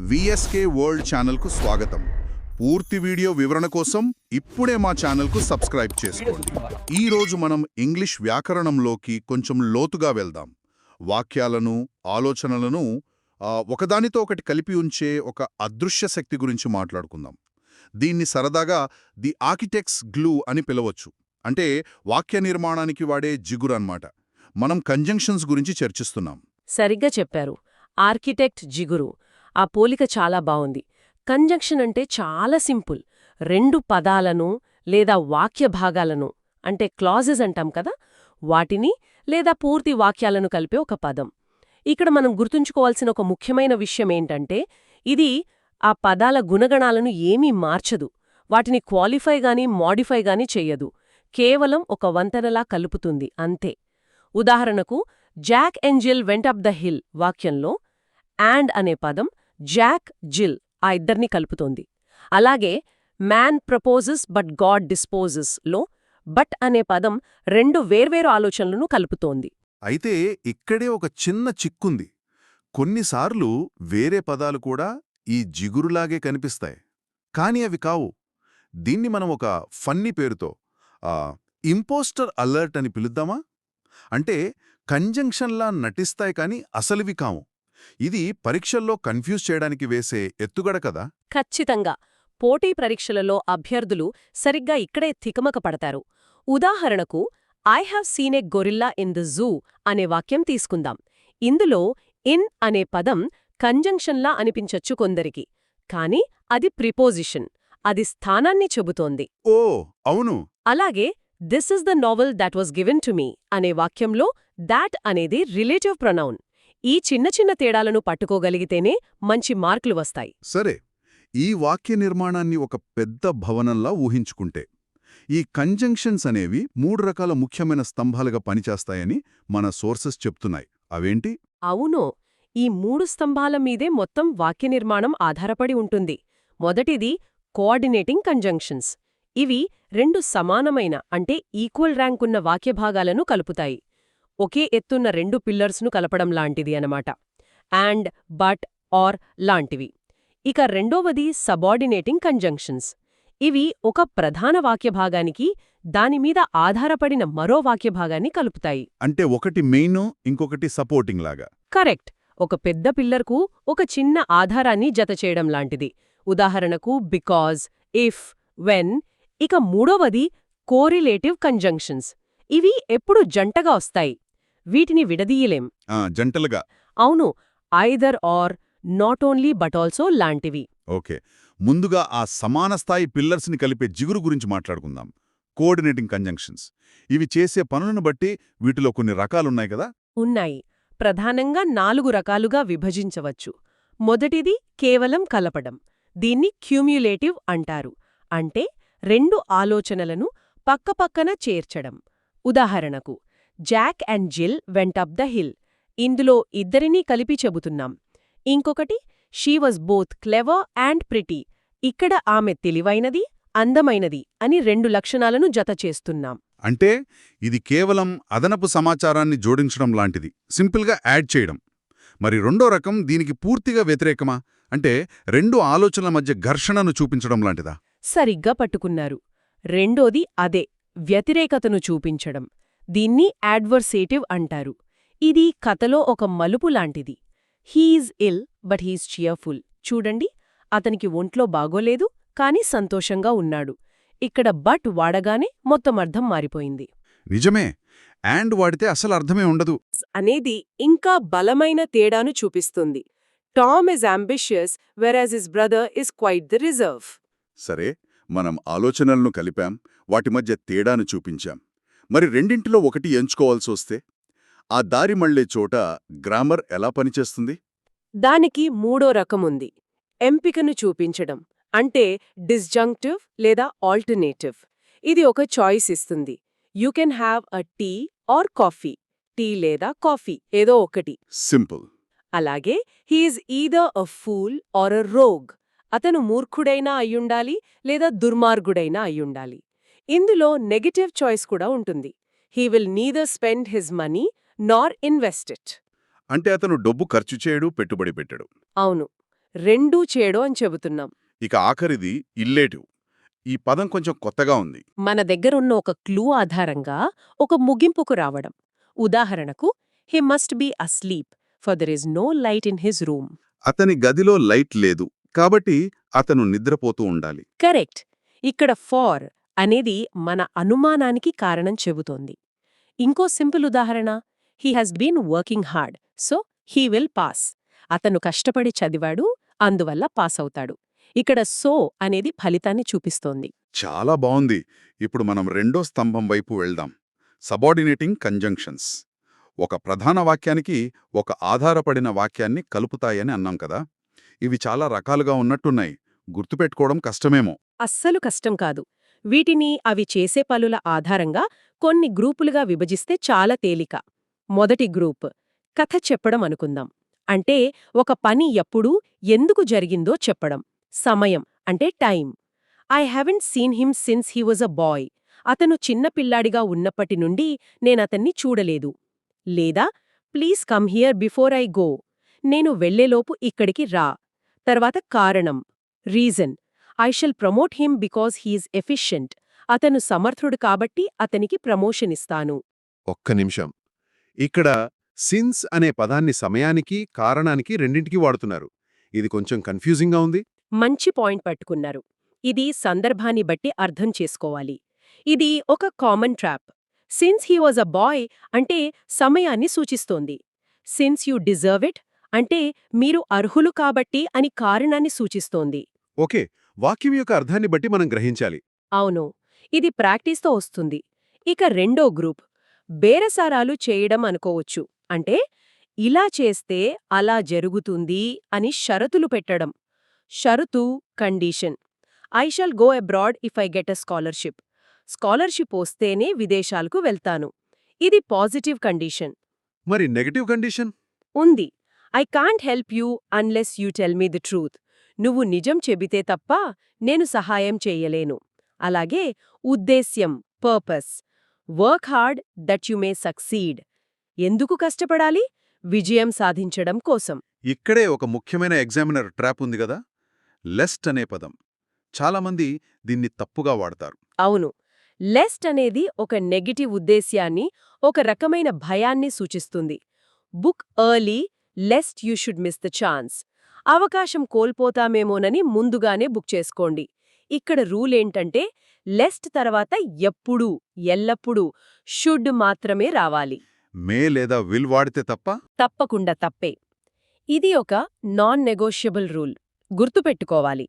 VSK world ఛానల్కు స్వాగతం. పూర్తి వీడియో వివరణ కోసం ఇప్పుడే మా ఛానల్కు సబ్స్క్రైబ్ చేసుకోండి. ఈ రోజు మనం ఇంగ్లీష్ వ్యాకరణంలోకి కొంచెం లోతుగా వెళ్దాం. వాక్యాలను, ఆలోచనలను ఒకదానితో ఒకటి కలిపి ఉంచే ఒక అదృశ్య శక్తి గురించి మాట్లాడుకుందాం. దీన్ని సరదాగా ది ఆర్కిటెక్ట్స్ గ్లూ అని పిలవచ్చు. అంటే వాక్య నిర్మాణానికి వాడే జిగురు అన్నమాట. మనం కంజంక్షన్స్ గురించి చర్చిస్తున్నాం. సరిగ్గా చెప్పారు. ఆర్కిటెక్ట్ జిగురు. ఆ పోలిక చాలా బావుంది. కంజంక్షన్ అంటే చాలా సింపుల్. రెండు పదాలను లేదా వాక్య భాగాలను అంటే క్లాజెస్ అంటాం కదా, వాటిని లేదా పూర్తి వాక్యాలను కలిపే ఒక పదం. ఇక్కడ మనం గుర్తుంచుకోవాల్సిన ఒక ముఖ్యమైన విషయమేంటంటే, ఇది ఆ పదాల గుణగణాలను ఏమీ మార్చదు. వాటిని క్వాలిఫై గాని మోడిఫై గాని చెయ్యదు. కేవలం ఒక వంతెనలా కలుపుతుంది అంతే. ఉదాహరణకు, జాక్ అండ్ జిల్ వెంట్ అప్ ద హిల్ వాక్యంలో అండ్ అనే పదం జాక్, జిల్ ఆ ఇద్దర్నీ కలుపుతోంది. అలాగే man proposes but God disposes లో బట్ అనే పదం రెండు వేర్వేరు ఆలోచనలను కలుపుతోంది. అయితే ఇక్కడే ఒక చిన్న చిక్కుంది. కొన్నిసార్లు వేరే పదాలు కూడా ఈ జిగురులాగే కనిపిస్తాయి, కాని అవి కావు. దీన్ని మనం ఒక ఫన్నీ పేరుతో ఇంపోస్టర్ అలర్ట్ అని పిలుద్దామా? అంటే కంజంక్షన్లా నటిస్తాయి కాని అసలువి కావు. ఇది పరీక్షల్లో కన్ఫ్యూజ్ చేయడానికి వేసే ఎత్తుగడ కదా. ఖచ్చితంగా. పోటీ పరీక్షలలో అభ్యర్థులు సరిగ్గా ఇక్కడే తికమక పడతారు. ఉదాహరణకు, I have seen a gorilla in the zoo అనే వాక్యం తీసుకుందాం. ఇందులో ఇన్ అనే పదం కంజంక్షన్లా అనిపించొచ్చు కొందరికి, కాని అది ప్రిపోజిషన్. అది స్థానాన్ని చెబుతోంది. ఓ అవును. అలాగే this is the novel that was given to me అనే వాక్యంలో దాట్ అనేది రిలేటివ్ ప్రొనౌన్. ఈ చిన్న చిన్న తేడాలను పట్టుకోగలిగితేనే మంచి మార్కులు వస్తాయి. సరే, ఈ వాక్య నిర్మాణాన్ని ఒక పెద్ద భవనంలా ఊహించుకుంటే, ఈ కంజంక్షన్స్ అనేవి 3 రకాల ముఖ్యమైన స్తంభాలుగా పనిచేస్తాయని మన సోర్సెస్ చెప్తున్నాయి. అవేంటి? అవును, ఈ 3 స్తంభాల మీదే మొత్తం వాక్య నిర్మాణం ఆధారపడి ఉంటుంది. మొదటిది కోఆర్డినేటింగ్ కంజంక్షన్స్. ఇవి రెండు సమానమైన అంటే ఈక్వల్ ర్యాంక్ ఉన్న వాక్యభాగాలను కలుపుతాయి. ఒకే ఎత్తున్న రెండు పిల్లర్స్ను కలపడం లాంటిది అనమాట. అండ్, బట్, ఆర్ లాంటివి. ఇక రెండోవది సబార్డినేటింగ్ కంజంక్షన్స్. ఇవి ఒక ప్రధాన వాక్యభాగానికి దానిమీద ఆధారపడిన మరో వాక్యభాగాన్ని కలుపుతాయి. అంటే ఒకటి మెయిన్, ఇంకొకటి సపోర్టింగ్ లాగా. కరెక్ట్. ఒక పెద్ద పిల్లర్కు ఒక చిన్న ఆధారాన్ని జతచేయడం లాంటిది. ఉదాహరణకు బికాజ్, ఇఫ్, వెన్. ఇక మూడోవది కోరిలేటివ్ కంజంక్షన్స్. ఇవి ఎప్పుడు జంటగా వస్తాయి. వీటిని విడదీయలేం. జంటలుగా. అవును, either are, not only but also లాంటివి. ఓకే, ముందుగా ఆ సమాన స్థాయి పిల్లర్స్ని కలిపే జిగురు గురించి మాట్లాడుకుందాం. Coordinating conjunctions. ఇవి చేసే పనులను బట్టి వీటిలో కొన్ని రకాలున్నాయి కదా. ఉన్నాయి. ప్రధానంగా 4 రకాలుగా విభజించవచ్చు. మొదటిది కేవలం కలపడం. దీన్ని క్యూమ్యులేటివ్ అంటారు. అంటే రెండు ఆలోచనలను పక్కపక్కన చేర్చడం. ఉదాహరణకు, జాక్ అండ్ జిల్ వెంట్ అప్ ద హిల్. ఇందులో ఇద్దరినీ కలిపి చెబుతున్నాం. ఇంకొకటి, she was both clever and pretty. ఇక్కడ ఆమె తెలివైనది, అందమైనది అని రెండు లక్షణాలను జతచేస్తున్నాం. అంటే ఇది కేవలం అదనపు సమాచారాన్ని జోడించడం లాంటిది, సింపుల్గా యాడ్ చేయడం. మరి రెండో రకం దీనికి పూర్తిగా వ్యతిరేకమా? అంటే రెండు ఆలోచనల మధ్య ఘర్షణను చూపించడం లాంటిదా? సరిగ్గా పట్టుకున్నారు. రెండోది అదే, వ్యతిరేకతను చూపించడం. దీన్ని యాడ్వర్సేటివ్ అంటారు. ఇది కథలో ఒక మలుపు లాంటిది. He is ill but he is cheerful. చూడండి, అతనికి ఒంట్లో బాగోలేదు కాని సంతోషంగా ఉన్నాడు. ఇక్కడ బట్ వాడగానే మొత్తం అర్థం మారిపోయింది. నిజమే, అండ్ వాడితే అసలు అర్థమే ఉండదు అనేది ఇంకా బలమైన తేడాను చూపిస్తుంది. టామ్ ఇస్ అంబిషియస్ వెరాజ్ his brother is quite the reserve. సరే, మనం ఆలోచనలను కలిపాం, వాటి మధ్య తేడాను చూపించాం. మరి రెండింటిలో ఒకటి ఎంచుకోవాల్సొస్తే ఆ దారి మళ్లే చోట గ్రామర్ ఎలా పనిచేస్తుంది? దానికి మూడో రకముంది, ఎంపికను చూపించడం. అంటే డిస్జంక్టివ్ లేదా ఆల్టర్నేటివ్. ఇది ఒక చాయిస్ ఇస్తుంది. You can have a tea or coffee. Tea లేదా కాఫీ ఏదో ఒకటి. సింపుల్. అలాగే he is either a fool or a rogue. అతను మూర్ఖుడైనా అయ్యుండాలి లేదా దుర్మార్గుడైనా అయ్యుండాలి. ఇందులో నెగటివ్ చాయిస్ కూడా ఉంటుంది. He will neither spend his money Nar invest it. అంటే అతను డబ్బు ఖర్చు చేయడు, పెట్టుబడి పెట్టడు. అవును, రెండూ చేయడం అని చెబుతున్నాం. ఇక ఆఖరిది ఇల్లేటివ్. ఈ పదం కొంచెం కొత్తగా ఉంది. మన దగ్గరున్న ఒక క్లూ ఆధారంగా ఒక ముగింపుకు రావడం. ఉదాహరణకు, he must be asleep for there is no light in his room. అతని గదిలో లైట్ లేదు, కాబట్టి అతను నిద్రపోతూ ఉండాలి. కరెక్ట్. ఇక్కడ ఫార్ అనేది మన అనుమానానికి కారణం చెబుతోంది. ఇంకో సింపుల్ ఉదాహరణ, he has been working hard, so he will pass. అతను కష్టపడి చదివాడు, అందువల్ల పాస్ అవుతాడు. ఇక్కడ సో అనేది ఫలితాన్ని చూపిస్తోంది. చాలా బావుంది. ఇప్పుడు మనం రెండో స్తంభం వైపు వెళ్దాం. Subordinating conjunctions. ఒక ప్రధాన వాక్యానికి ఒక ఆధారపడిన వాక్యాన్ని కలుపుతాయని అన్నాం కదా. ఇవి చాలా రకాలుగా ఉన్నట్టున్నాయి. గుర్తుపెట్టుకోవడం కష్టమేమో. అస్సలు కష్టం కాదు. వీటిని అవి చేసే పనుల ఆధారంగా కొన్ని గ్రూపులుగా విభజిస్తే చాలా తేలిక. మొదటి గ్రూప్ కథ చెప్పడం అనుకుందాం. అంటే ఒక పని ఎప్పుడు, ఎందుకు జరిగిందో చెప్పడం. సమయం అంటే time. I haven't seen him since he was a boy. అతను చిన్న పిల్లాడిగా ఉన్నప్పటి నుండి నేనతన్ని చూడలేదు. లేదా please come here before I go. నేను వెళ్లేలోపు ఇక్కడికి రా. తర్వాత కారణం, reason. I shall promote him because he is efficient. అతను సమర్థుడు కాబట్టి అతనికి ప్రమోషన్ ఇస్తాను. ఒక్క నిమిషం. ఇక్కడ సిన్స్ అనే పదాన్ని సమయానికి, కారణానికి రెండింటికి వాడుతున్నారు. ఇది కొంచెం కన్ఫ్యూజింగ్గా ఉంది. మంచి పాయింట్ పట్టుకున్నారు. ఇది సందర్భాన్ని బట్టి అర్థం చేసుకోవాలి. ఇది ఒక common trap. Since he was a boy అంటే సమయాన్ని సూచిస్తోంది. సిన్స్ యూ డిజర్వ్ ఇట్ అంటే మీరు అర్హులు కాబట్టి అని కారణాన్ని సూచిస్తోంది. ఓకే, వాక్యం యొక్క అర్థాన్ని బట్టి మనం గ్రహించాలి. అవును, ఇది ప్రాక్టీస్తో వస్తుంది. ఇక రెండో గ్రూప్ బేరసారాలు చేయడం అనుకోవచ్చు. అంటే ఇలా చేస్తే అలా జరుగుతుంది అని షరతులు పెట్టడం. షరతు, condition. I shall go abroad if I get a scholarship. Scholarship వస్తేనే విదేశాలకు వెళ్తాను. ఇది పాజిటివ్ కండీషన్. మరి నెగటివ్ కండిషన్? ఉంది. I can't help you unless you tell me the truth. నువ్వు నిజం చెబితే తప్ప నేను సహాయం చెయ్యలేను. అలాగే ఉద్దేశ్యం, purpose. Work hard that you may succeed. ఎందుకు కష్టపడాలి? విజయం సాధించడం కోసం. ఇక్కడే ఒక ముఖ్యమైన ఎగ్జామినర్ ట్రాప్ ఉంది గదా. లెస్ట్ అనే పదం. చాలామంది దీన్ని తప్పుగా వాడతారు. అవును, లెస్ట్ అనేది ఒక నెగటివ్ ఉద్దేశ్యాన్ని, ఒక రకమైన భయాన్ని సూచిస్తుంది. Book early lest you should miss the chance. అవకాశం కోల్పోతామేమోనని ముందుగానే బుక్ చేసుకోండి. ఇక్కడ రూల్ ఏంటంటే లెస్ట్ తర్వాత ఎప్పుడూ, ఎల్లప్పుడూ షుడ్ మాత్రమే రావాలి. మే లేదా విల్ వాడితే తప్ప. తప్పకుండా తప్పే. ఇది ఒక నాన్ నెగోషియబుల్ రూల్. గుర్తుపెట్టుకోవాలి.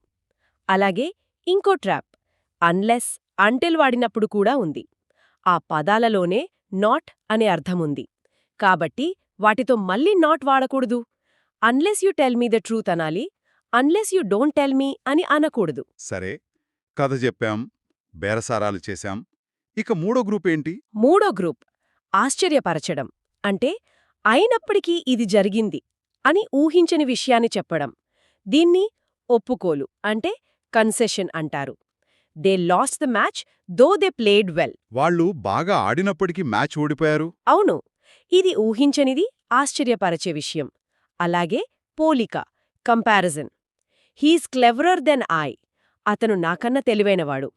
అలాగే ఇంకో ట్రాప్, అన్లెస్, అంటిల్ వాడినప్పుడు కూడా ఉంది. ఆ పదాలలోనే నాట్ అనే అర్థముంది. కాబట్టి వాటితో మళ్ళీ నాట్ వాడకూడదు. Unless you tell me the truth అనాలి. Unless you don't tell me అని అనకూడదు. సరే, కథ చెప్పాం, బేరసారాలు చేశాం. ఇక మూడో గ్రూప్ ఏంటి? మూడో గ్రూప్ ఆశ్చర్యపరచడం. అంటే అయినప్పటికీ ఇది జరిగింది అని ఊహించని విషయాన్ని చెప్పడం. దీన్ని ఒప్పుకోలు అంటే కన్సెషన్ అంటారు. They last the match though they played well. వాళ్ళు బాగా ఆడినప్పటికీ మ్యాచ్ ఓడిపోయారు. అవును, ఇది ఊహించనిది, ఆశ్చర్యపరచే విషయం. అలాగే పోలిక, comparison. He is cleverer than I. అతను నాకన్నా తెలివైనవాడు.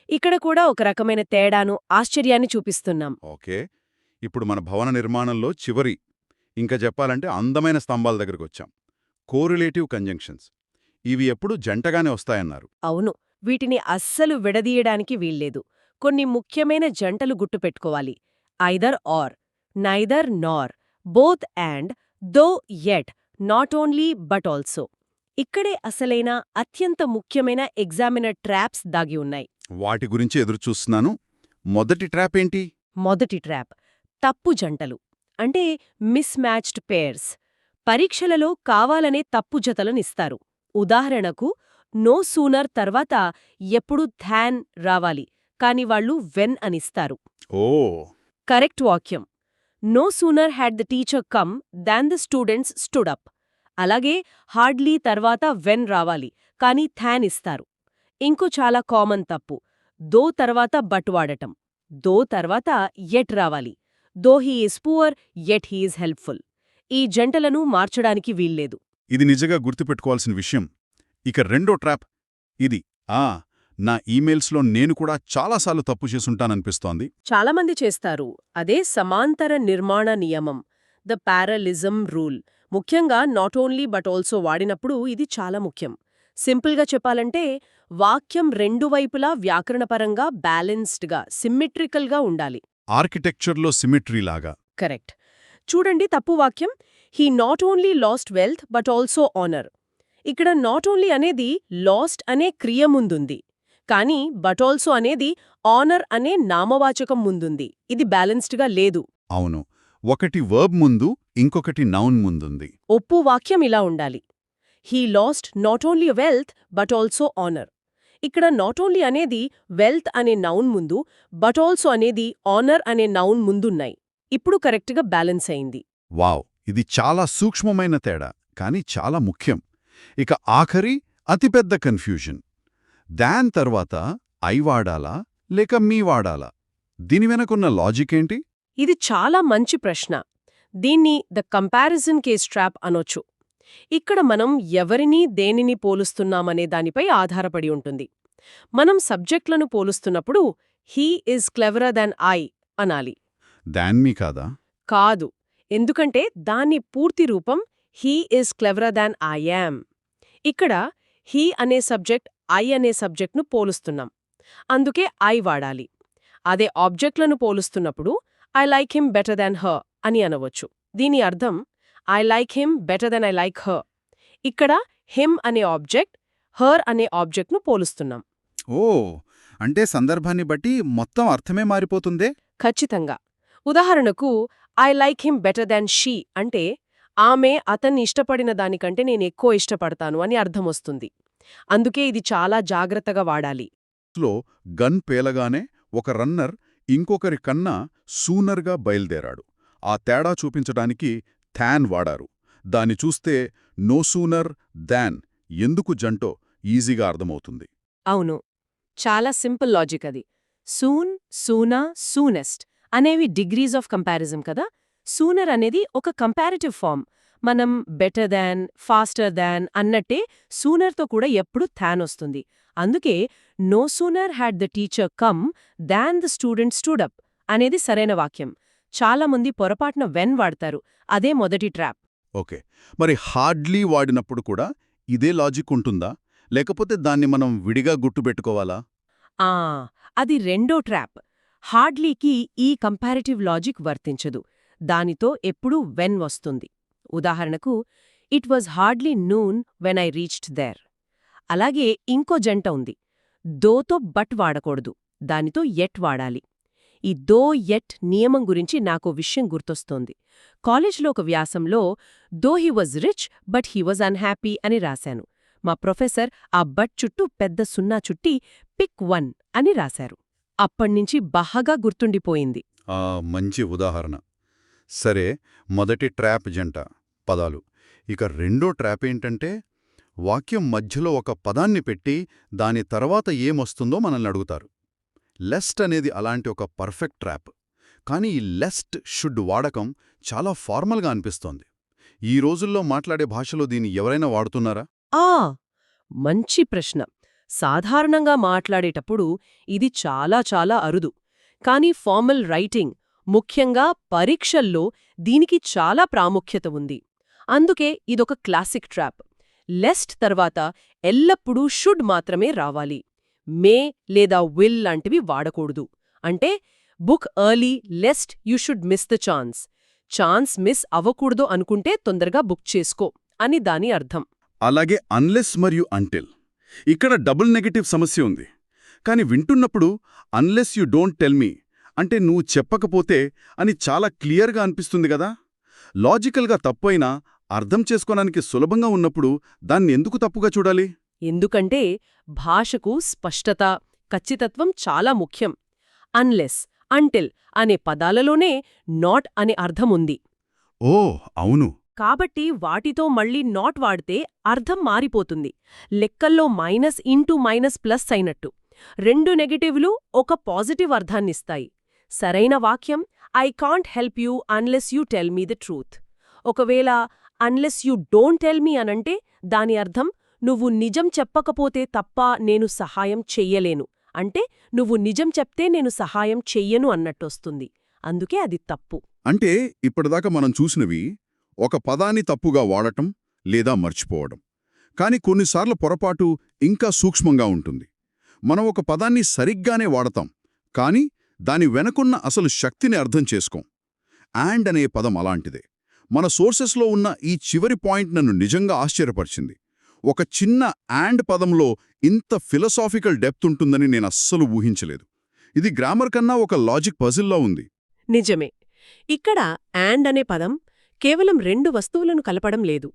ఇక్కడ కూడా ఒక రకమైన తేడాను, ఆశ్చర్యాన్ని చూపిస్తున్నాం. ఓకే, ఇప్పుడు మన భవన నిర్మాణంలో చివరి, ఇంకా చెప్పాలంటే అందమైన స్తంభాల దగ్గరకొచ్చాం. Correlative conjunctions. ఇవి ఎప్పుడు జంటగానే వస్తాయన్నారు. అవును, వీటిని అస్సలు విడదీయడానికి వీల్లేదు. కొన్ని ముఖ్యమైన జంటలు గుర్తుపెట్టుకోవాలి. Either are, neither Nar, both and, though yet, not only but also. ఇక్కడే అసలైన అత్యంత ముఖ్యమైన ఎగ్జామినర్ ట్రాప్స్ దాగి ఉన్నాయి. వాటి గురించి ఎదురుచూస్తున్నాను. మొదటి ట్రాప్ ఏంటి? మొదటి ట్రాప్ తప్పు జంటలు, అంటే మిస్ మ్యాచ్డ్ పేర్స్. పరీక్షలలో కావాలనే తప్పు జతలనిస్తారు. ఉదాహరణకు, నో సూనర్ తర్వాత ఎప్పుడు థాన్ రావాలి, కాని వాళ్ళు వెన్ అనిస్తారు. ఓ, కరెక్ట్ వాక్యం, no sooner had the teacher come than the students stood up. అలాగే హార్డ్లీ తర్వాత వెన్ రావాలి, కాని థాన్ ఇస్తారు. ఇంకో చాలా కామన్ తప్పు, దో తర్వాత బట్ వాడటం. దో తర్వాత యెట్ రావాలి. Though he is poor yet he is helpful. ఈ జంటలను మార్చడానికి వీల్లేదు. ఇది నిజంగా గుర్తుపెట్టుకోవాల్సిన విషయం. ఇక రెండో ట్రాప్ ఇది. నా ఈమెయిల్స్లో నేను కూడా చాలాసార్లు తప్పు చేసుంటాననిపిస్తోంది. చాలామంది చేస్తారు. అదే సమాంతర నిర్మాణ నియమం, ద పారలిజం రూల్. ముఖ్యంగా నాట్ ఓన్లీ బట్ ఆల్సో వాడినప్పుడు ఇది చాలా ముఖ్యం. సింపుల్గా చెప్పాలంటే వాక్యం రెండు వైపులా వ్యాకరణపరంగా బ్యాలెన్స్డ్గా, సిమ్మెట్రికల్గా ఉండాలి. ఆర్కిటెక్చర్లో సిమెట్రీ లాగా. కరెక్ట్. చూడండి తప్పు వాక్యం, he not only last wealth but also honour. ఇక్కడ నాట్ ఓన్లీ అనేది లాస్ట్ అనే క్రియ ముందుంది, కానీ బట్ ఆల్సో అనేది ఆనర్ అనే నామవాచకం ముందుంది. ఇది బ్యాలెన్స్డ్గా లేదు. అవును, ఒకటి వర్బ్ ముందు ఇంకొకటి నౌన్ ముందుంది. ఒప్పు వాక్యం ఇలా ఉండాలి, he lost not only wealth but also honour. ఇక్కడ నాట్ ఓన్లీ అనేది వెల్త్ అనే నౌన్ ముందు, బట్ ఆల్సో అనేది ఆనర్ అనే నౌన్ ముందున్నాయి. ఇప్పుడు కరెక్ట్గా బ్యాలెన్స్ అయింది. వావ్, ఇది చాలా సూక్ష్మమైన తేడా, కానీ చాలా ముఖ్యం. ఇక ఆఖరి అతిపెద్ద కన్ఫ్యూజన్. దాన్ తర్వాత ఐ వాడాలా లేక మీ వాడాలా? దీని వెనకున్న లాజిక్ ఏంటి? ఇది చాలా మంచి ప్రశ్న. దీన్ని ద కంపారిజన్ కేస్ ట్రాప్ అనొచ్చు. ఇక్కడ మనం ఎవరిని దేనిని పోలుస్తున్నామనే దానిపై ఆధారపడి ఉంటుంది. మనం సబ్జెక్ట్లను పోలుస్తున్నప్పుడు he is cleverer than I అనాలి. దాన్ మీ కాదా? కాదు, ఎందుకంటే దాని పూర్తి రూపం he is cleverer than I am. ఇక్కడ హీ అనే సబ్జెక్ట్ ఐ అనే సబ్జెక్ట్ను పోలుస్తున్నాం, అందుకే ఐ వాడాలి. అదే ఆబ్జెక్ట్లను పోలుస్తున్నప్పుడు I like him better than her అని అనవచ్చు. దీని అర్థం I like him better than I like her. ఇక్కడ హిమ్ అనే ఆబ్జెక్ట్, హర్ అనే ఆబ్జెక్ట్ను పోలుస్తున్నాం. ఓ, అంటే సందర్భాన్ని బట్టి మొత్తం అర్థమే మారిపోతుందే. ఖచ్చితంగా. ఉదాహరణకు I like him better than she అంటే ఆమె అతన్ని ఇష్టపడిన దానికంటే నేనెక్కువ ఇష్టపడతాను అని అర్థమొస్తుంది. అందుకే ఇది చాలా జాగ్రత్తగా వాడాలి. లో గన్ పేలగానే ఒక రన్నర్ ఇంకొకరి కన్నా సూనర్గా బయల్దేరాడు. ఆ తేడా చూపించడానికి థాన్ వాడారు. దాన్ని చూస్తే నో సూనర్ దాన్ ఎందుకు జంటో ఈజీగా అర్థమవుతుంది. అవును, చాలా సింపుల్ లాజిక్ అది. సూన్, సూనా, సూనెస్ట్ అనేవి డిగ్రీస్ ఆఫ్ కంపారిజం కదా. సూనర్ అనేది ఒక కంపారిటివ్ ఫార్మ్. మనం బెటర్ దాన్, ఫాస్టర్ దాన్ అన్నట్టే సూనర్తో కూడా ఎప్పుడు థాన్ వస్తుంది. అందుకే no sooner had the teacher come than the student stood up అనేది సరైన వాక్యం. చాలామంది పొరపాటున వెన్ వాడతారు, అదే మొదటి ట్రాప్. ఓకే, మరి హార్డ్లీ వాడినప్పుడు కూడా ఇదే లాజిక్ ఉంటుందా, లేకపోతే దాన్ని మనం విడిగా గుర్తుపెట్టుకోవాలా? అది రెండో ట్రాప్. హార్డ్లీకి ఈ కంపారిటివ్ లాజిక్ వర్తించదు. దానితో ఎప్పుడూ వెన్ వస్తుంది. ఉదాహరణకు it was hardly noon when I reached there. అలాగే ఇంకో జంట ఉంది, దోతో బట్ వాడకూడదు, దానితో ఎట్ వాడాలి. ఈ దో ఎట్ నియమం గురించి నాకో విషయం గుర్తొస్తోంది. కాలేజ్లో ఒక వ్యాసంలో though he was rich but he was unhappy అని రాశాను. మా ప్రొఫెసర్ ఆ బట్ చుట్టూ పెద్ద సున్నా చుట్టి పిక్ 1 అని రాశారు. అప్పణ్నించి బాగా గుర్తుండిపోయింది. మంచి ఉదాహరణ. సరే, మొదటి ట్రాప్ జంట పదాలు. ఇక రెండో ట్రాప్ ఏంటంటే వాక్యం మధ్యలో ఒక పదాన్ని పెట్టి దాని తర్వాత ఏమొస్తుందో మనల్ని అడుగుతారు. లెస్ట్ అనేది అలాంటి ఒక పర్ఫెక్ట్ ట్రాప్. కానీ ఈ లెస్ట్ షుడ్ వాడకం చాలా ఫార్మల్గా అనిపిస్తోంది. ఈ రోజుల్లో మాట్లాడే భాషలో దీన్ని ఎవరైనా వాడుతున్నారా? మంచి ప్రశ్న. సాధారణంగా మాట్లాడేటప్పుడు ఇది చాలా అరుదు. కానీ ఫార్మల్ రైటింగ్, ముఖ్యంగా పరీక్షల్లో దీనికి చాలా ప్రాముఖ్యత ఉంది. అందుకే ఇదొక క్లాసిక్ ట్రాప్. లెస్ట్ తర్వాత ఎల్లప్పుడూ షుడ్ మాత్రమే రావాలి. మే లేదా విల్ లాంటివి వాడకూడదు. అంటే book early lest you should miss the chance. Chance miss అవ్వకూడదు అనుకుంటే తొందరగా బుక్ చేసుకో అని దాని అర్థం. అలాగే అన్లెస్ మరియు అంటిల్. ఇక్కడ డబుల్ నెగటివ్ సమస్య ఉంది. కాని వింటున్నప్పుడు అన్లెస్ యూ డోంట్ టెల్ మీ అంటే నువ్వు చెప్పకపోతే అని చాలా క్లియర్గా అనిపిస్తుంది కదా. లాజికల్గా తప్పైనా అర్థం చేసుకోవడానికి సులభంగా ఉన్నప్పుడు దాన్ని ఎందుకు తప్పుగా చూడాలి? ఎందుకంటే భాషకు స్పష్టత, ఖచ్చితత్వం చాలా ముఖ్యం. అన్లెస్, అంటిల్ అనే పదాలలోనే నాట్ అనే అర్థముంది. ఓ అవును. కాబట్టి వాటితో మళ్ళీ నాట్ వాడితే అర్థం మారిపోతుంది. లెక్కల్లో మైనస్ ఇంటూ మైనస్ ప్లస్ అయినట్టు. రెండు నెగటివ్లు ఒక పాజిటివ్ అర్థాన్నిస్తాయి. సరైన వాక్యం I can't help you unless you tell me the truth. ఒకవేళ అన్లెస్ యూ డోంట్ టెల్ మీ అనంటే దాని అర్థం నువ్వు నిజం చెప్పకపోతే తప్ప నేను సహాయం చెయ్యలేను, అంటే నువ్వు నిజం చెప్తే నేను సహాయం చెయ్యను అన్నట్టొస్తుంది. అందుకే అది తప్పు. అంటే ఇప్పటిదాకా మనం చూసినవి ఒక పదాన్ని తప్పుగా వాడటం లేదా మర్చిపోవడం. కాని కొన్నిసార్లు పొరపాటు ఇంకా సూక్ష్మంగా ఉంటుంది. మనం ఒక పదాన్ని సరిగ్గానే వాడతాం, కాని దాని వెనకున్న అసలు శక్తిని అర్థం చేసుకోం. అండ్ అనే పదం అలాంటిదే. మన సోర్సెస్లో ఉన్న ఈ చివరి పాయింట్ నన్ను నిజంగా ఆశ్చర్యపరిచింది. ఒక చిన్న అండ్ పదంలో ఇంత ఫిలసాఫికల్ డెప్త్ ఉంటుందని నేనస్సలు ఊహించలేదు. ఇది గ్రామర్ కన్నా ఒక లాజిక్ పజిల్లా ఉంది. నిజమే. ఇక్కడ అండ్ అనే పదం కేవలం రెండు వస్తువులను కలపడం లేదు.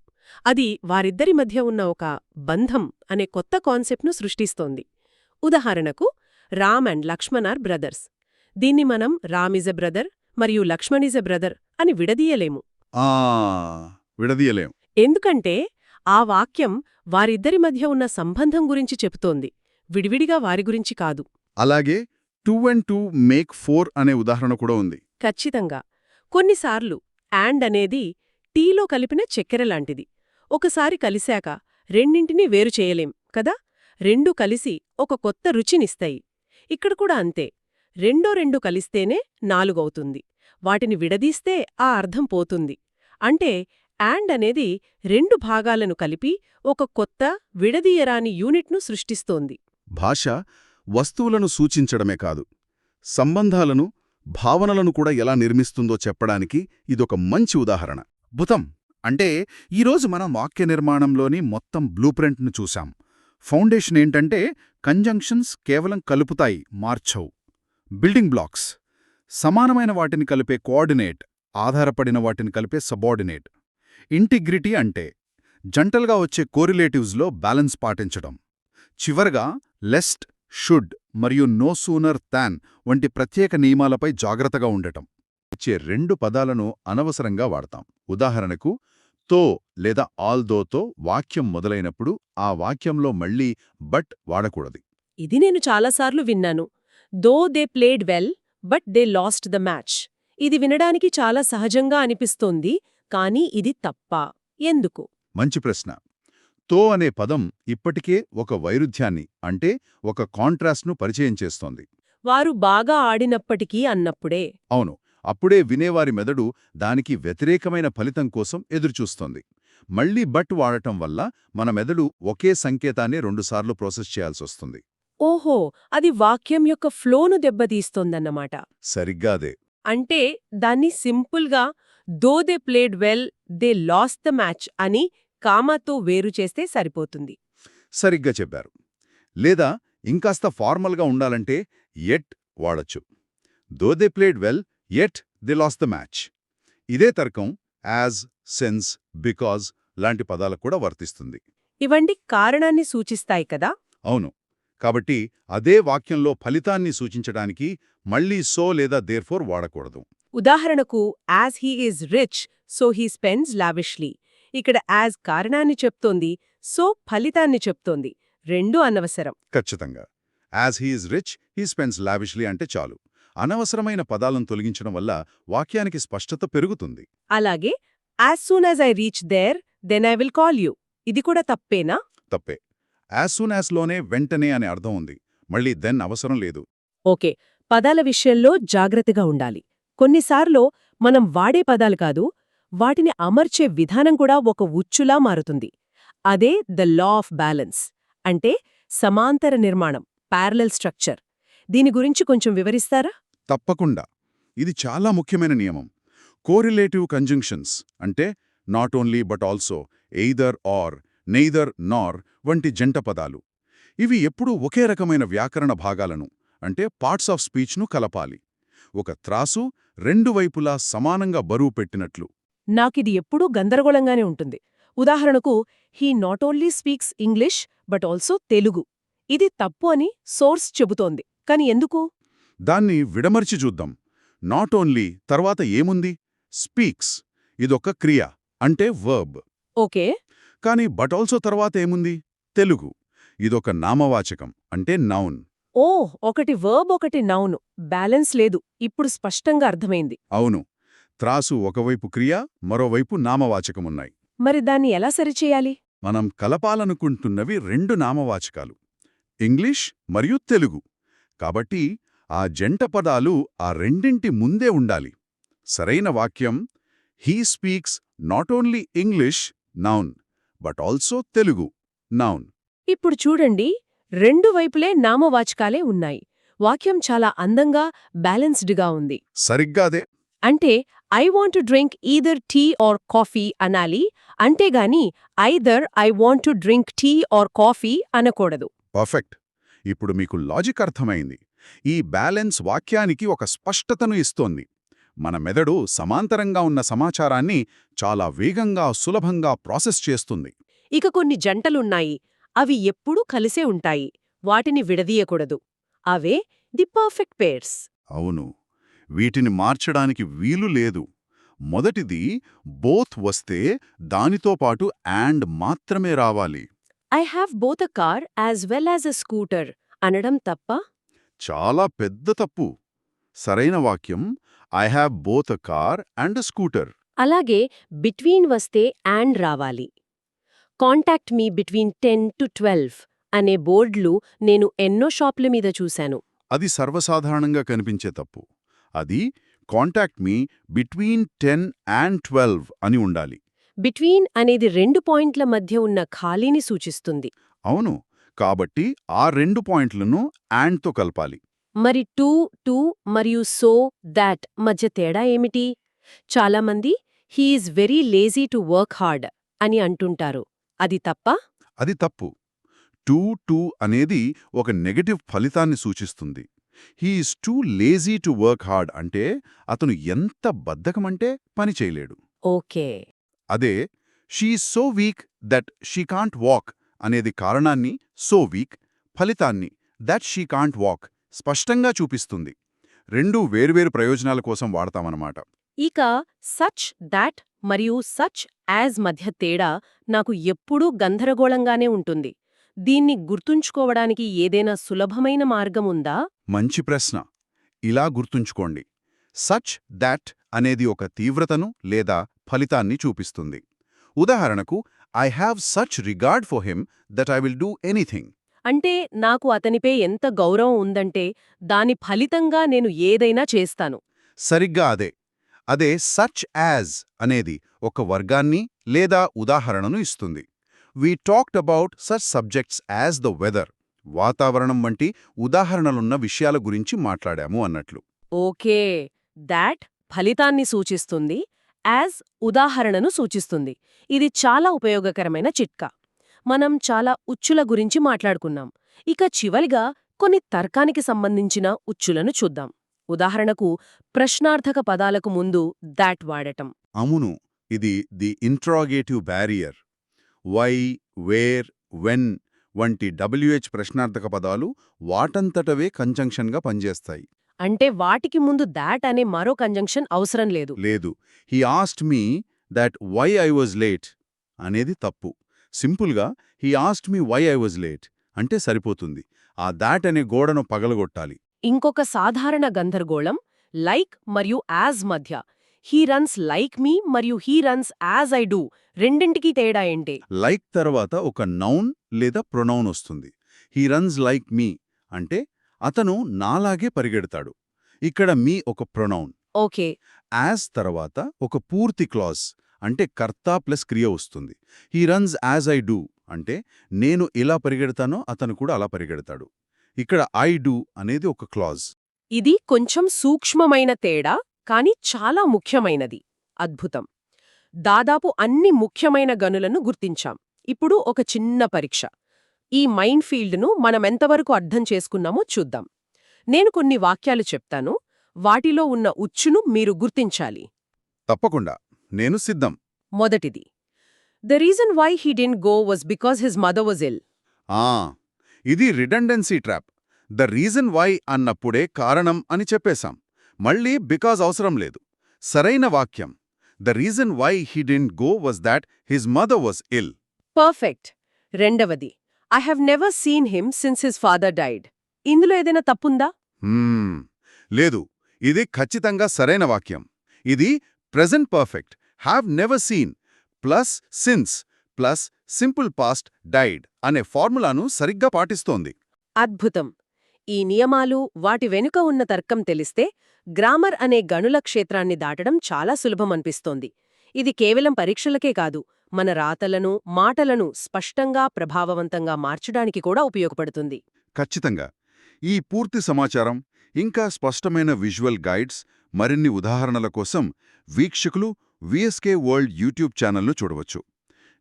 అది వారిద్దరి మధ్య ఉన్న ఒక బంధం అనే కొత్త కాన్సెప్ట్ను సృష్టిస్తోంది. ఉదాహరణకు Ram and Lakshman are brothers. దీన్ని మనం రామ్ ఇజ్ ఎ బ్రదర్ మరియు లక్ష్మణ్ ఇజ్ ఎ బ్రదర్ అని విడదీయలేము. విడదీయలేం. ఎందుకంటే ఆ వాక్యం వారిద్దరి మధ్య ఉన్న సంబంధం గురించి చెబుతోంది, విడివిడిగా వారి గురించి కాదు. అలాగే 2 and 2 make 4 అనే ఉదాహరణ కూడా ఉంది. ఖచ్చితంగా. కొన్నిసార్లు అండ్ అనేది టీలో కలిపిన చక్కెర లాంటిది. ఒకసారి కలిశాక రెండింటినీ వేరు చేయలేం కదా. రెండు కలిసి ఒక కొత్త రుచినిస్తాయి. ఇక్కడ కూడా అంతే. రెండు కలిస్తేనే 4 అవుతుంది. వాటిని విడదీస్తే ఆ అర్థం పోతుంది. అంటే అండ్ అనేది రెండు భాగాలను కలిపి ఒక కొత్త విడదీయరాని యూనిట్ను సృష్టిస్తోంది. భాష వస్తువులను సూచించడమే కాదు, సంబంధాలను, భావనలను కూడా ఎలా నిర్మిస్తుందో చెప్పడానికి ఇదొక మంచి ఉదాహరణ. అద్భుతం. అంటే ఈరోజు మనం వాక్య నిర్మాణంలోని మొత్తం బ్లూప్రింట్ను చూశాం. ఫౌండేషన్ ఏంటంటే కంజంక్షన్స్ కేవలం కలుపుతాయి, మార్చవు. బిల్డింగ్ బ్లాక్స్ సమానమైన వాటిని కలిపే కోఆర్డినేట్, ఆధారపడిన వాటిని కలిపే సబార్డినేట్. ఇంటిగ్రిటీ అంటే జంటల్గా వచ్చే కోరిలేటివ్స్లో బ్యాలెన్స్ పాటించడం. చివరగా లెస్ట్, షుడ్ మరియు నో సూనర్ దాన్ వంటి ప్రత్యేక నియమాలపై జాగ్రత్తగా ఉండటం. ఇచ్చే రెండు పదాలను అనవసరంగా వాడతాం. ఉదాహరణకు తో లేదా ఆల్దోతో వాక్యం మొదలైనప్పుడు ఆ వాక్యంలో మళ్ళీ బట్ వాడకూడదు. ఇది నేను చాలాసార్లు విన్నాను. Though they played well but they last the match. ఇది వినడానికి చాలా సహజంగా అనిపిస్తోంది, కానీ ఇది తప్పా? ఎందుకు? మంచి ప్రశ్న. తో అనే పదం ఇప్పటికే ఒక వైరుధ్యాన్ని, అంటే ఒక కాంట్రాస్ట్ను పరిచయం చేస్తోంది. వారు బాగా ఆడినప్పటికీ అన్నప్పుడే. అవును, అప్పుడే వినేవారి మెదడు దానికి వ్యతిరేకమైన ఫలితం కోసం ఎదురుచూస్తోంది. మళ్లీ బట్ వాడటం వల్ల మన మెదడు ఒకే సంకేతాన్ని రెండుసార్లు ప్రాసెస్ చేయాల్సొస్తుంది. ఓహో, అది వాక్యం యొక్క ఫ్లోను దెబ్బతీస్తోందన్నమాట. సరిగ్గా అదే. అంటే దాన్ని సింపుల్గా though they played well they last the match అని కామాతో వేరు చేస్తే సరిపోతుంది. సరిగ్గా చెప్పారు. లేదా ఇంకాస్త ఫార్మల్గా ఉండాలంటే ఎట్ వాడచ్చు. Though they played well at they last the match. ఇదే తర్కం యాజ్, సెన్స్, బికాజ్ లాంటి పదాలకు కూడా వర్తిస్తుంది. ఇవంటి కారణాన్ని సూచిస్తాయి కదా. అవును. కాబట్టి అదే వాక్యంలో ఫలితాన్ని సూచించడానికి మళ్లీ సో లేదా దేర్ఫోర్ వాడకూడదు. ఉదాహరణకు as he is rich so he spends lavishly. ఇక్కడ యాజ్ కారణాన్ని చెప్తోంది, సో ఫలితాన్ని చెప్తోంది. రెండూ అనవసరం. ఖచ్చితంగా. As he is rich he spends lavishly అంటే చాలు. అనవసరమైన పదాలను తొలగించడం వల్ల వాక్యానికి స్పష్టత పెరుగుతుంది. అలాగే as soon as I reach there then I will call you. ఇది కూడా తప్పేనా? తప్పే. యాజ్ సూన్ యాజ్ లోనే వెంటనే అనే అర్థం ఉంది. మళ్ళీ దెన్ అవసరం లేదు. ఓకే, పదాల విషయంలో జాగ్రత్తగా ఉండాలి. కొన్నిసార్లు మనం వాడే పదాలు కాదు, వాటిని అమర్చే విధానం కూడా ఒక ఉచ్చులా మారుతుంది. అదే ద లా ఆఫ్ బ్యాలెన్స్, అంటే సమాంతర నిర్మాణం, ప్యారలల్ స్ట్రక్చర్. దీని గురించి కొంచెం వివరిస్తారా? తప్పకుండా. ఇది చాలా ముఖ్యమైన నియమం. కోరిలేటివ్ కంజంక్షన్స్ అంటే not only but also, either are, neither నార్ వంటి జంట పదాలు. ఇవి ఎప్పుడూ ఒకే రకమైన వ్యాకరణ భాగాలను, అంటే పార్ట్స్ ఆఫ్ స్పీచ్ను కలపాలి. ఒక త్రాసు రెండు వైపులా సమానంగా బరువు పెట్టినట్లు. నాకిది ఎప్పుడూ గందరగోళంగానే ఉంటుంది. ఉదాహరణకు he not only speaks English but also Telugu. ఇది తప్పు అని సోర్స్ చెబుతోంది, కాని ఎందుకు? దాన్ని విడమర్చి చూద్దాం. నాట్ ఓన్లీ తర్వాత ఏముంది? స్పీక్స్. ఇదొక క్రియ, అంటే వర్బ్. ఓకే. కాని బట్ ఆల్సో తర్వాత ఏముంది? తెలుగు. ఇదొక నామవాచకం, అంటే నౌన్. ఓ, ఒకటి వర్బ్ ఒకటి నౌను. బ్యాలెన్స్ లేదు. ఇప్పుడు స్పష్టంగా అర్థమైంది. అవును. త్రాసు ఒకవైపు క్రియ, మరోవైపు నామవాచకమున్నాయి. మరి దాన్ని ఎలా సరిచేయాలి? మనం కలపాలనుకుంటున్నవి రెండు నామవాచకాలు ఇంగ్లీష్ మరియు తెలుగు కాబట్టి ఆ జంట పదాలు ఆ రెండింటి ముందే ఉండాలి. సరైన వాక్యం he speaks not only English noun but also Telugu noun. ఇప్పుడు చూడండి, రెండు వైపులే నామవాచకాలే ఉన్నాయి. వాక్యం చాలా అందంగా, బ్యాలెన్స్డ్గా ఉంది. సరిగ్గాదే. అంటే I want to drink either tea or coffee అనాలి, అంతేగాని either I want to drink tea or coffee అనకూడదు. పర్ఫెక్ట్. ఇప్పుడు మీకు లాజిక్ అర్థమైంది. ఈ బ్యాలెన్స్ వాక్యానికి ఒక స్పష్టతను ఇస్తోంది. మన మెదడు సమాంతరంగా ఉన్న సమాచారాన్ని చాలా వేగంగా, సులభంగా ప్రాసెస్ చేస్తుంది. ఇక కొన్ని జంటలున్నాయి, అవి ఎప్పుడూ కలిసే ఉంటాయి, వాటిని విడదీయకూడదు. అవే ది పర్ఫెక్ట్ పేర్స్. అవును, వీటిని మార్చడానికి వీలు లేదు. మొదటిది బోత్ వస్తే దానితో పాటు అండ్ మాత్రమే రావాలి. I have both a car as well as a scooter అనడం తప్ప? చాలా పెద్ద తప్పు. సరైన వాక్యం I have both a car and a scooter. అలాగే బిట్వీన్ వస్తే అండ్ రావాలి. కాంటాక్ట్ మీ బిట్వీన్ 10 to 12 అనే బోర్డులు నేను ఎన్నో షాపుల మీద చూశాను. అది సర్వసాధారణంగా కనిపించే తప్పు. అది కాంటాక్ట్ మీ బిట్వీన్ 10 and 12 అని ఉండాలి. బిట్వీన్ అనేది 2 పాయింట్ల మధ్య ఉన్న ఖాళీని సూచిస్తుంది. అవును, కాబట్టి ఆ 2 పాయింట్లను అండ్తో కలపాలి. మరి టు మరియు సో దాట్ మధ్య తేడా ఏమిటి? చాలామంది he is very lazy to work hard అని అంటుంటారు. అది తప్పా? అది తప్పు. టు అనేది ఒక నెగటివ్ ఫలితాన్ని సూచిస్తుంది. He is too lazy to work hard అంటే అతను ఎంత బద్ధకమంటే పని చేయలేడు. ఓకే. అదే she is so weak that she can't walk అనేది కారణాన్ని సో వీక్, ఫలితాన్ని దట్ షీ కాంట్ వాక్ స్పష్టంగా చూపిస్తుంది. రెండూ వేర్వేరు ప్రయోజనాల కోసం వాడతామన్నమాట. ఇక సచ్ దాట్ మరియు సచ్ యాజ్ మధ్య తేడా నాకు ఎప్పుడూ గందరగోళంగానే ఉంటుంది. దీన్ని గుర్తుంచుకోవడానికి ఏదైనా సులభమైన మార్గం ఉందా? మంచి ప్రశ్న. ఇలా గుర్తుంచుకోండి. సచ్ దాట్ అనేది ఒక తీవ్రతను లేదా ఫలితాన్ని చూపిస్తుంది. ఉదాహరణకు I have such regard for him that I will do anything. అంటే నాకు అతనిపై ఎంత గౌరవం ఉందంటే దాని ఫలితంగా నేను ఏదైనా చేస్తాను. సరిగ్గా అదే. అదే సచ్ యాజ్ అనేది ఒక వర్గాన్ని లేదా ఉదాహరణను ఇస్తుంది. We talked about such subjects as the weather, వాతావరణం వంటి ఉదాహరణలున్న విషయాల గురించి మాట్లాడాము అన్నట్లు. ఓకే. దాట్ ఫలితాన్ని సూచిస్తుంది, యాజ్ ఉదాహరణను సూచిస్తుంది. ఇది చాలా ఉపయోగకరమైన చిట్కా. మనం చాలా ఉచ్చుల గురించి మాట్లాడుకున్నాం. ఇక చివరిగా కొన్ని తర్కానికి సంబంధించిన ఉచ్చులను చూద్దాం. ఉదాహరణకు ప్రశ్నార్థక పదాలకు ముందు దాట్ వాడటం. అవును, ఇది the interrogative barrier. Why, where, when వంటి WH ప్రశ్నార్థక పదాలు వాటంతటవే కంజంక్షన్గా పనిచేస్తాయి. అంటే వాటికి ముందు దాట్ అనే మరో కంజంక్షన్ అవసరం లేదు. లేదు. He asked me that why I was late అనేది తప్పు. సింపుల్గా he asked me why I was late అంటే సరిపోతుంది. ఆ దాట్ అనే గోడను పగలగొట్టాలి. ఇంకొక సాధారణ గందరగోళం లైక్ మరియు యాజ్ మధ్య. హీ రన్స్ లైక్ మీ మరియు he runs as I do రెండింటికి తేడా ఏంటి? లైక్ తర్వాత ఒక నౌన్ లేదా ప్రొనౌన్ వస్తుంది. హీ రన్స్ లైక్ మీ అంటే అతను నాలాగే పరిగెడతాడు. ఇక్కడ మీ ఒక ప్రొనౌన్. ఓకే. యాజ్ తర్వాత ఒక పూర్తి క్లాజ్ అంటే కర్త ప్లస్ క్రియ వస్తుంది. He runs as I do అంటే నేను ఎలా పరిగెడతానో అతను కూడా అలా పరిగెడతాడు. ఇక్కడ ఐ డూ అనేది ఒక క్లాజ్. ఇది కొంచెం సూక్ష్మమైన తేడా, కాని చాలా ముఖ్యమైనది. అద్భుతం. దాదాపు అన్ని ముఖ్యమైన గనులను గుర్తించాం. ఇప్పుడు ఒక చిన్న పరీక్ష. ఈ మైండ్ ఫీల్డ్ను మనమెంతవరకు అర్థం చేసుకున్నామో చూద్దాం. నేను కొన్ని వాక్యాలు చెప్తాను. వాటిలో ఉన్న ఉచ్చును మీరు గుర్తించాలి. తప్పకుండా, నేను సిద్ధం. మొదటిది, the reason why he didn't go was because his mother was ill. ఇది redundancy trap. The reason why అన్నప్పుడే కారణం అని చెప్పేశాం. మళ్ళీ బికాజ్ అవసరం లేదు. సరైన వాక్యం the reason why he didn't go was that his mother was ill. Perfect. రెండవది, I have never seen him since his father died. ఇందులో ఏదైనా తప్పుందా? లేదు, ఇది ఖచ్చితంగా సరైన వాక్యం. ఇది present perfect. Have never seen plus since plus simple past died అనే ఫార్ములాను సరిగ్గా పాటిస్తోంది. అద్భుతం. ఈ నియమాలు, వాటి వెనుక ఉన్న తర్కం తెలిస్తే గ్రామర్ అనే గణుల క్షేత్రాన్ని దాటడం చాలా సులభమనిపిస్తోంది. ఇది కేవలం పరీక్షలకే కాదు, మన రాతలను, మాటలను స్పష్టంగా, ప్రభావవంతంగా మార్చడానికి కూడా ఉపయోగపడుతుంది. ఖచ్చితంగా. ఈ పూర్తి సమాచారం, ఇంకా స్పష్టమైన విజువల్ గైడ్స్, మరిన్ని ఉదాహరణల కోసం వీక్షకులు VSK వరల్డ్ యూట్యూబ్ ఛానల్ను చూడవచ్చు.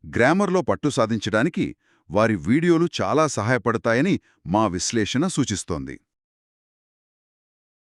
గ్రామర్లో పట్టు సాధించడానికి వారి వీడియోలు చాలా సహాయపడతాయని మా విశ్లేషణ సూచిస్తోంది.